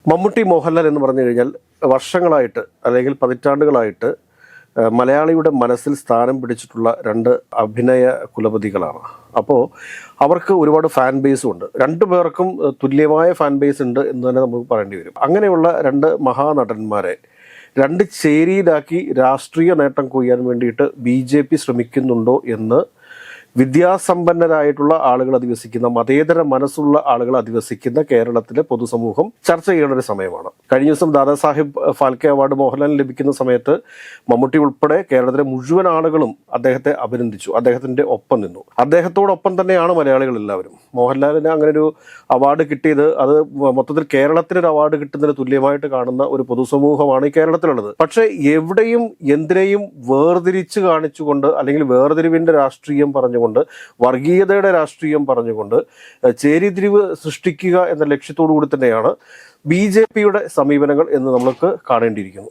മമ്മൂട്ടി മോഹൻലാൽ എന്ന് പറഞ്ഞു കഴിഞ്ഞാൽ വർഷങ്ങളായിട്ട് അല്ലെങ്കിൽ പതിറ്റാണ്ടുകളായിട്ട് മലയാളിയുടെ മനസ്സിൽ സ്ഥാനം പിടിച്ചിട്ടുള്ള രണ്ട് അഭിനയ കുലപതികളാണ്. അപ്പോൾ അവർക്ക് ഒരുപാട് ഫാൻ ബേസും ഉണ്ട്. രണ്ടു പേർക്കും തുല്യമായ ഫാൻ ബേസ് ഉണ്ട് എന്ന് തന്നെ നമുക്ക് പറയേണ്ടി വരും. അങ്ങനെയുള്ള രണ്ട് മഹാനടന്മാരെ രണ്ട് ചേരിയിലാക്കി രാഷ്ട്രീയ നേട്ടം കൊയ്യാൻ വേണ്ടിയിട്ട് BJP ശ്രമിക്കുന്നുണ്ടോ എന്ന് വിദ്യാസമ്പന്നരായിട്ടുള്ള ആളുകൾ അധിവസിക്കുന്ന, മതേതര മനസ്സുള്ള ആളുകൾ അധിവസിക്കുന്ന കേരളത്തിലെ പൊതുസമൂഹം ചർച്ച ചെയ്യേണ്ട ഒരു സമയമാണ്. കഴിഞ്ഞ ദിവസം ദാദാസാഹിബ് ഫാൽക്കെ അവാർഡ് മോഹൻലാലിന് ലഭിക്കുന്ന സമയത്ത് മമ്മൂട്ടി ഉൾപ്പെടെ കേരളത്തിലെ മുഴുവൻ ആളുകളും അദ്ദേഹത്തെ അഭിനന്ദിച്ചു, അദ്ദേഹത്തിന്റെ ഒപ്പം നിന്നു. അദ്ദേഹത്തോടൊപ്പം തന്നെയാണ് മലയാളികൾ എല്ലാവരും. മോഹൻലാലിന് അങ്ങനെ ഒരു അവാർഡ് കിട്ടിയത് അത് മൊത്തത്തിൽ കേരളത്തിനൊരു അവാർഡ് കിട്ടുന്നതിന് തുല്യമായിട്ട് കാണുന്ന ഒരു പൊതുസമൂഹമാണ് ഈ കേരളത്തിലുള്ളത്. പക്ഷേ എവിടെയും എന്തിനേയും വേർതിരിച്ച് കാണിച്ചുകൊണ്ട് അല്ലെങ്കിൽ വേർതിരിവിന്റെ രാഷ്ട്രീയം പറഞ്ഞുകൊണ്ട്, വർഗീയതയുടെ രാഷ്ട്രീയം പറഞ്ഞുകൊണ്ട് ചേരിതിരിവ് സൃഷ്ടിക്കുക എന്ന ലക്ഷ്യത്തോടു കൂടി തന്നെയാണ് BJPയുടെ സമീപനങ്ങൾ എന്ന് നമുക്ക് കാണേണ്ടിയിരിക്കുന്നു.